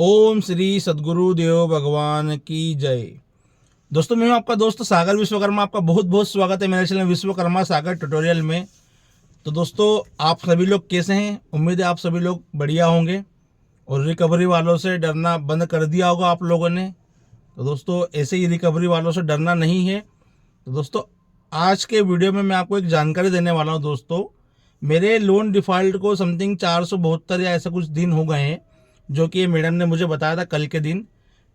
ओम श्री सद्गुरु देव भगवान की जय। दोस्तों, मैं हूं आपका दोस्त सागर विश्वकर्मा। आपका बहुत बहुत स्वागत है मेरे चैनल विश्वकर्मा सागर ट्यूटोरियल में। तो दोस्तों, आप सभी लोग कैसे हैं? उम्मीद है आप सभी लोग बढ़िया होंगे और रिकवरी वालों से डरना बंद कर दिया होगा आप लोगों ने। तो दोस्तों, ऐसे ही रिकवरी वालों से डरना नहीं है। तो दोस्तों, आज के वीडियो में मैं आपको एक जानकारी देने वाला हूं। दोस्तों, मेरे लोन डिफ़ॉल्ट को समथिंग 472 या ऐसा कुछ दिन हो गए हैं, जो कि मैडम ने मुझे बताया था कल के दिन।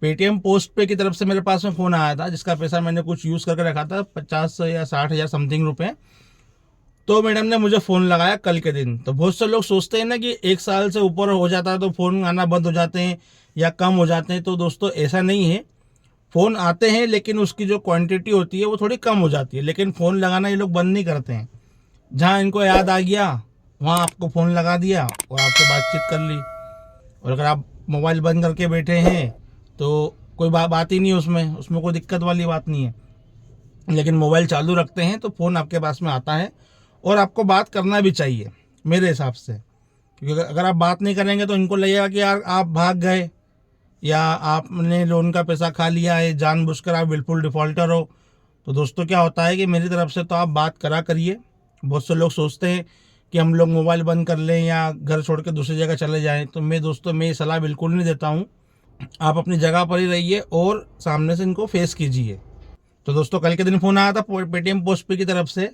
पेटीएम पोस्ट पे की तरफ से मेरे पास में फ़ोन आया था, जिसका पैसा मैंने कुछ यूज़ करके रखा था, 50 या 60 हज़ार समथिंग रुपये। तो मैडम ने मुझे फ़ोन लगाया कल के दिन। तो बहुत से लोग सोचते हैं ना कि 1 साल से ऊपर हो जाता है तो फ़ोन आना बंद हो जाते हैं या कम हो जाते हैं। तो दोस्तों, ऐसा नहीं है। फ़ोन आते हैं, लेकिन उसकी जो क्वांटिटी होती है वो थोड़ी कम हो जाती है। लेकिन फ़ोन लगाना ये लोग बंद नहीं करते हैं। जहाँ इनको याद आ गया वहाँ आपको फ़ोन लगा दिया और आपसे बातचीत कर ली। और अगर आप मोबाइल बंद करके बैठे हैं तो कोई बात ही नहीं है, उसमें कोई दिक्कत वाली बात नहीं है। लेकिन मोबाइल चालू रखते हैं तो फ़ोन आपके पास में आता है और आपको बात करना भी चाहिए मेरे हिसाब से। क्योंकि अगर आप बात नहीं करेंगे तो इनको लगेगा कि यार आप भाग गए या आपने लोन का पैसा खा लिया है, जानबूझकर आप बिल्कुल डिफ़ॉल्टर हो। तो दोस्तों, क्या होता है कि मेरी तरफ से तो आप बात करा करिए। बहुत से लोग सोचते हैं कि हम लोग मोबाइल बंद कर लें या घर छोड़ के दूसरी जगह चले जाएं। तो मैं दोस्तों, मैं ये सलाह बिल्कुल नहीं देता हूँ। आप अपनी जगह पर ही रहिए और सामने से इनको फेस कीजिए। तो दोस्तों, कल के दिन फ़ोन आया था पेटीएम पोस्ट पे की तरफ से।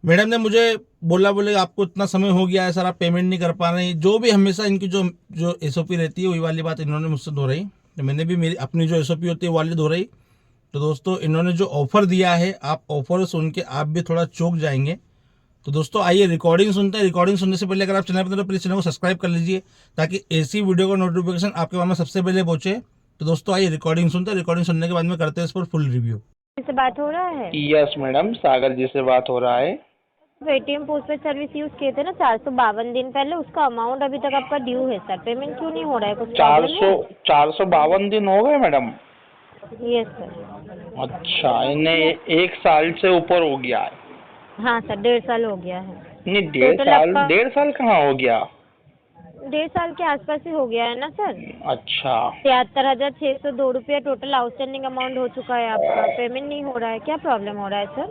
मैडम ने मुझे बोले आपको इतना समय हो गया है सर, आप पेमेंट नहीं कर पा रहे हैं। जो भी हमेशा इनकी जो जो एसओपी रहती है वही वाली बात इन्होंने मुझसे दोहराई। तो मैंने भी मेरी अपनी जो एसओपी होती है वो वाली दोहराई। तो दोस्तों, इन्होंने जो ऑफ़र दिया है, आप ऑफ़र सुन के आप भी थोड़ा चौंक जाएंगे। तो दोस्तों, आइए रिकॉर्डिंग सुनते हैं। रिकॉर्डिंग सुनने से पहले अगर आप चैनल पर तो प्लीज़ चैनल को सब्सक्राइब कर लीजिए, ताकि ऐसी वीडियो का नोटिफिकेशन आपके पास में सबसे पहले पहुंचे। तो दोस्तों, आइए रिकॉर्डिंग सुनते हैं। रिकॉर्डिंग सुनने के बाद में करते हैं इस पर फुल रिव्यू। से बात हो रहा है। यस मैडम, सागर जी से बात हो रहा है। पेटीएम पोस्टपेड सर्विस यूज किए थे ना 452 दिन पहले, उसका अमाउंट अभी तक आपका ड्यू है सर। पेमेंट क्यों नहीं हो रहा है? कुछ प्रॉब्लम है? 452 दिन हो गए मैडम। Yes sir. अच्छा, इन्हें 1 साल से ऊपर हो गया है। हाँ सर, 1.5 साल हो गया है। नहीं, डेढ़ टोटल साल आपका 1.5 साल कहाँ हो गया? 1.5 साल के आसपास ही हो गया है ना सर। अच्छा, 73,602 रुपया टोटल आउटस्टैंडिंग अमाउंट हो चुका है आपका। पेमेंट नहीं हो रहा है, क्या प्रॉब्लम हो रहा है सर?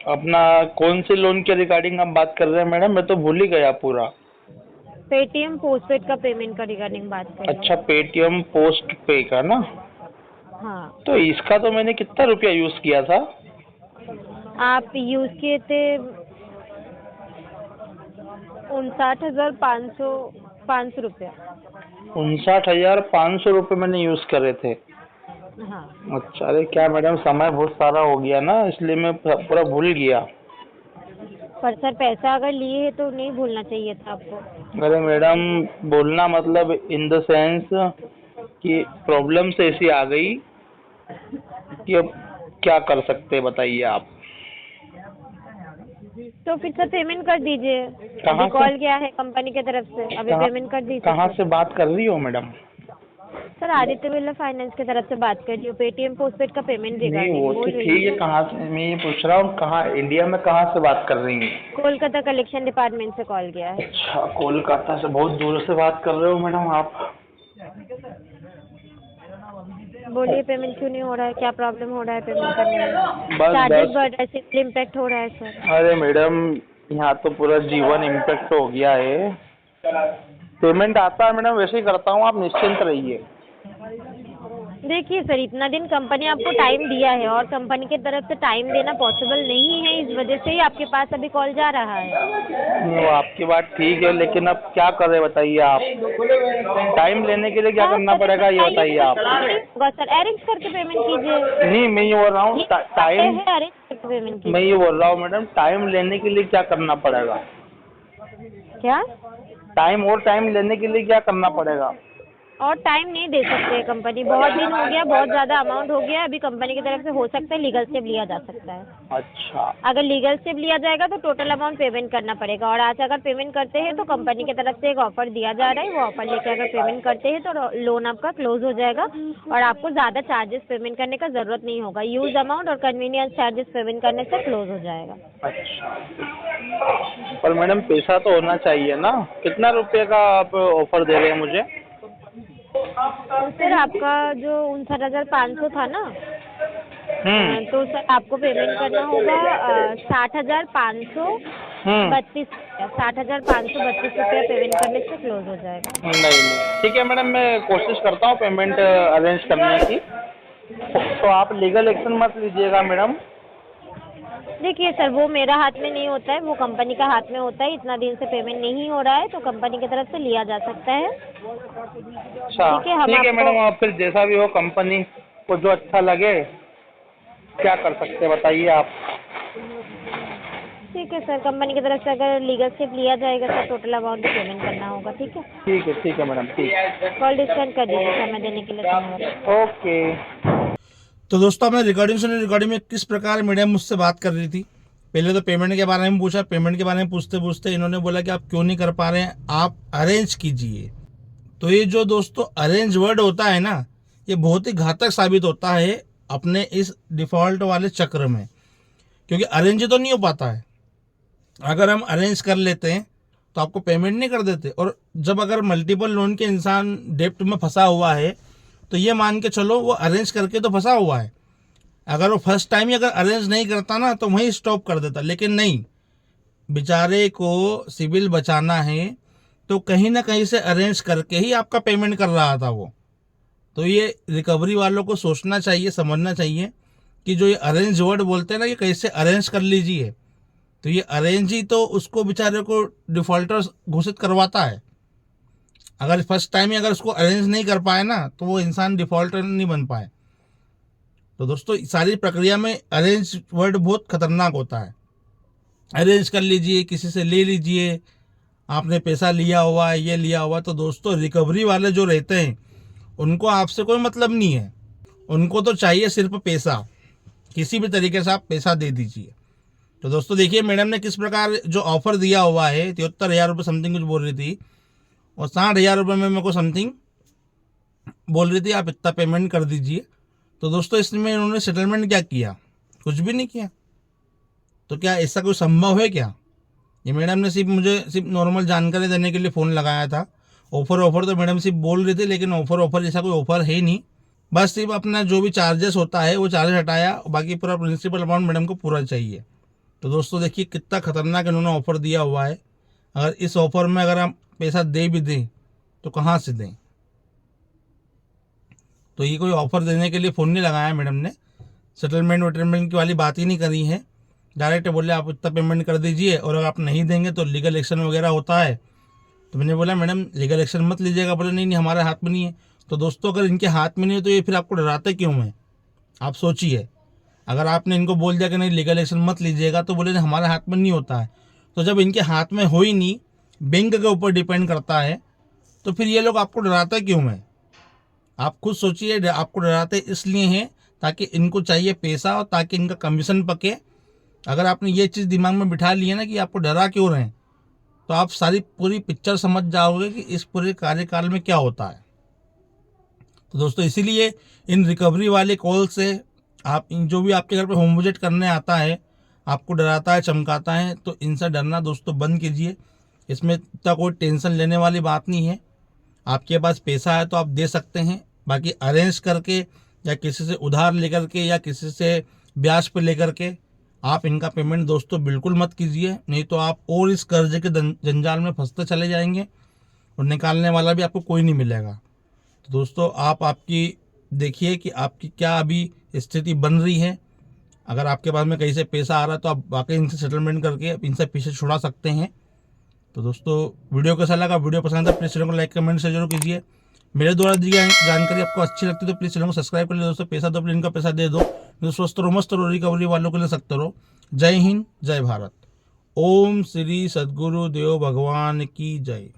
अपना कौन से लोन के रिगार्डिंग आप बात कर रहे हैं मैडम? मैं तो भूल ही गया पूरा। पेटीएम पोस्टपेड का पेमेंट का रिगार्डिंग बात कर रहे अच्छा, हैं। पेटीएम पोस्ट पे का ना? हाँ, तो इसका तो मैंने कितना रुपया यूज किया था? आप यूज किए थे 59,500 रुपया। 59,500 रुपये मैंने यूज करे थे। हाँ अच्छा, अरे क्या मैडम, समय बहुत सारा हो गया ना, इसलिए मैं पूरा भूल गया। पर सर, पैसा अगर लिए है तो नहीं भूलना चाहिए था आपको। अरे मैडम, बोलना मतलब इन द सेंस कि प्रॉब्लम से ऐसी आ गई कि अब क्या कर सकते हैं बताइए आप। तो फिर सर पेमेंट कर दीजिए। कहाँ अभी से? कॉल गया है कंपनी की तरफ से, अभी पेमेंट कर दीजिए। कहाँ से बात कर रही हो madam? Sir, Aditya Birla finance की तरफ से बात कर रही हूँ। पेटीएम पोस्टपेड का पेमेंट नहीं, रिगार्डिंग वो बोल तो रही ठीक है। हूँ। कहाँ से? मैं ये पूछ रहा हूँ, कहाँ इंडिया में कहाँ से बात कर रही हैं? कोलकाता कलेक्शन डिपार्टमेंट से कॉल गया है। अच्छा, कोलकाता से बहुत दूर से बात कर रहे हो मैडम आप। बोलिए, पेमेंट क्यों नहीं हो रहा है? क्या प्रॉब्लम हो रहा है पेमेंट करने में? बस चार्जेस बस। बढ़ रहा है, सिविल इम्पैक्ट हो रहा है सर। अरे मैडम, यहाँ तो पूरा जीवन इम्पैक्ट हो गया है। पेमेंट आता है मैडम, वैसे ही करता हूँ, आप निश्चिंत रहिए। देखिए सर, इतना दिन कंपनी आपको टाइम दिया है और कंपनी की तरफ से टाइम देना पॉसिबल नहीं है, इस वजह से ही आपके पास अभी कॉल जा रहा है। वो आपकी बात ठीक है, लेकिन अब क्या करें बताइए आप। टाइम लेने के लिए क्या करना पड़ेगा ये बताइए आप। होगा सर, अरेंज करके पेमेंट कीजिए। नहीं, मैं ये बोल रहा हूँ टाइम। अरेंज करके पेमेंट मैं कीजिए। ये बोल रहा हूँ मैडम, टाइम लेने के लिए क्या करना पड़ेगा? क्या? टाइम लेने के लिए क्या करना पड़ेगा? और टाइम नहीं दे सकते कंपनी, बहुत दिन हो गया, बहुत ज़्यादा अमाउंट हो गया। अभी कंपनी की तरफ से हो सकता है लीगल स्टेप लिया जा सकता है। अच्छा, अगर लीगल स्टेप लिया जाएगा तो टोटल अमाउंट पेमेंट करना पड़ेगा। और आज अगर पेमेंट करते हैं तो कंपनी की तरफ से एक ऑफर दिया जा रहा है, वो ऑफर लेके अगर पेमेंट करते हैं तो लोन आपका क्लोज हो जाएगा और आपको ज़्यादा चार्जेस पेमेंट करने का ज़रूरत नहीं होगा। यूज अमाउंट और कन्वीनियंस चार्जेस पेमेंट करने से क्लोज हो जाएगा। अच्छा। पर मैडम, पैसा तो होना चाहिए ना? कितना रुपये का आप ऑफर दे रहे हैं मुझे? तो सर आपका जो 59,500 था ना, तो सर आपको पेमेंट करना होगा 60,532 रुपया पेमेंट करने से क्लोज हो जाएगा। नहीं, ठीक है मैडम, मैं कोशिश करता हूँ पेमेंट अरेंज करने की। तो आप लीगल एक्शन मत लीजिएगा मैडम। देखिए सर, वो मेरा हाथ में नहीं होता है, वो कंपनी का हाथ में होता है। इतना दिन से पेमेंट नहीं हो रहा है तो कंपनी की तरफ से लिया जा सकता है। अच्छा, ठीक है, हम ठीक है आपको मैडम, आप फिर जैसा भी हो कंपनी को जो अच्छा लगे, क्या कर सकते हैं बताइए आप। ठीक है सर, कंपनी की तरफ से अगर लीगल स्टेप लिया जाएगा तो टोटल अमाउंट पेमेंट करना होगा। ठीक है, ठीक है मैडम, ठीक। कॉल डिस्कनेक्ट कर दीजिए समय देने के लिए धन्यवाद। ओके। तो दोस्तों आपने रिकॉर्डिंग सुनी, रिकॉर्डिंग में किस प्रकार मैडम मुझसे बात कर रही थी। पहले तो पेमेंट के बारे में पूछा, पेमेंट के बारे में पूछते पूछते इन्होंने बोला कि आप क्यों नहीं कर पा रहे हैं, आप अरेंज कीजिए। तो ये जो दोस्तों अरेंज वर्ड होता है ना, ये बहुत ही घातक साबित होता है अपने इस डिफ़ॉल्ट वाले चक्र में, क्योंकि अरेंज तो नहीं हो पाता है। अगर हम अरेंज कर लेते हैं तो आपको पेमेंट नहीं कर देते। और जब अगर मल्टीपल लोन के इंसान डेप्ट में फंसा हुआ है तो ये मान के चलो वो अरेंज करके तो फंसा हुआ है। अगर वो फर्स्ट टाइम ही अगर अरेंज नहीं करता ना तो वहीं स्टॉप कर देता, लेकिन नहीं, बेचारे को सिविल बचाना है तो कहीं ना कहीं से अरेंज करके ही आपका पेमेंट कर रहा था वो। तो ये रिकवरी वालों को सोचना चाहिए, समझना चाहिए कि जो ये अरेंज वर्ड बोलते हैं ना, ये कैसे अरेंज कर लीजिए। तो ये अरेंज ही तो उसको बेचारे को डिफ़ॉल्टर घोषित करवाता है। अगर फर्स्ट टाइम ही अगर उसको अरेंज नहीं कर पाए ना तो वो इंसान डिफ़ॉल्टर नहीं बन पाए। तो दोस्तों सारी प्रक्रिया में अरेंज वर्ड बहुत खतरनाक होता है। अरेंज कर लीजिए, किसी से ले लीजिए, आपने पैसा लिया हुआ है, ये लिया हुआ। तो दोस्तों रिकवरी वाले जो रहते हैं उनको आपसे कोई मतलब नहीं है, उनको तो चाहिए सिर्फ पैसा। किसी भी तरीके से आप पैसा दे दीजिए। तो दोस्तों देखिए मैडम ने किस प्रकार जो ऑफ़र दिया हुआ है, 73,000 रुपये समथिंग कुछ बोल रही थी, और 60,000 रुपये में मेरे को समथिंग बोल रही थी आप इतना पेमेंट कर दीजिए। तो दोस्तों इसमें इन्होंने सेटलमेंट क्या किया? कुछ भी नहीं किया। तो क्या ऐसा कोई संभव है क्या? ये मैडम ने मुझे नॉर्मल जानकारी देने के लिए फ़ोन लगाया था। ऑफ़र तो मैडम सिर्फ बोल रही थी, लेकिन ऑफ़र जैसा कोई ऑफ़र है ही नहीं। बस सिर्फ अपना जो भी चार्जेस होता है वो चार्जेस हटाया, बाकी पूरा प्रिंसिपल अमाउंट मैडम को पूरा चाहिए। तो दोस्तों देखिए कितना खतरनाक इन्होंने ऑफ़र दिया हुआ है। अगर इस ऑफ़र में अगर हम पैसा दे भी दें तो कहाँ से दें? तो ये कोई ऑफ़र देने के लिए फ़ोन नहीं लगाया मैडम ने, सेटलमेंट वेटलमेंट की वाली बात ही नहीं करी है। डायरेक्ट बोले आप इतना पेमेंट कर दीजिए और अगर आप नहीं देंगे तो लीगल एक्शन वगैरह होता है। तो मैंने बोला मैडम लीगल एक्शन मत लीजिएगा। बोले नहीं हमारे हाथ में नहीं है। तो दोस्तों अगर इनके हाथ में नहीं है तो ये फिर आपको डराते क्यों हैं? आप सोचिए, अगर आपने इनको बोल दिया कि नहीं लीगल एक्शन मत लीजिएगा तो बोले हमारे हाथ में नहीं होता है। तो जब इनके हाथ में हो ही नहीं, बैंक के ऊपर डिपेंड करता है, तो फिर ये लोग आपको डराते क्यों हैं? आप खुद सोचिए, आपको डराते इसलिए हैं ताकि इनको चाहिए पैसा और ताकि इनका कमीशन पके। अगर आपने ये चीज़ दिमाग में बिठा ली है ना कि आपको डरा क्यों रहे हैं, तो आप सारी पूरी पिक्चर समझ जाओगे कि इस पूरे कार्यकाल में क्या होता है। तो दोस्तों इसीलिए इन रिकवरी वाले कॉल से आप जो भी आपके घर पे होम विजिट करने आता है, आपको डराता है, चमकाता है, तो इनसे डरना दोस्तों बंद कीजिए। इसमें इतना कोई टेंशन लेने वाली बात नहीं है। आपके पास पैसा है तो आप दे सकते हैं, बाकी अरेंज करके या किसी से उधार लेकर के या किसी से ब्याज पे लेकर के आप इनका पेमेंट दोस्तों बिल्कुल मत कीजिए, नहीं तो आप और इस कर्जे के जंजाल में फंसते चले जाएंगे और निकालने वाला भी आपको कोई नहीं मिलेगा। तो दोस्तों आपकी देखिए कि आपकी क्या अभी स्थिति बन रही है। अगर आपके पास में कहीं से पैसा आ रहा है तो आप वाकई इनसे सेटलमेंट करके इनसे पीछे छुड़ा सकते हैं। तो दोस्तों वीडियो कैसा लगा? वीडियो पसंद है प्लीज़ चैनल को लाइक कमेंट से जरूर कीजिए। मेरे द्वारा दी गई जानकारी आपको अच्छी लगती है तो प्लीज़ चैनल को सब्सक्राइब कर लीजिए दोस्तों। पैसा दो, इनका पैसा दे दो, तो स्वस्थ रहो, मस्त रहो, रिकवरी वालों के लिए सख्त रहो। जय हिंद, जय भारत। ओम श्री सद्गुरु देव भगवान की जय।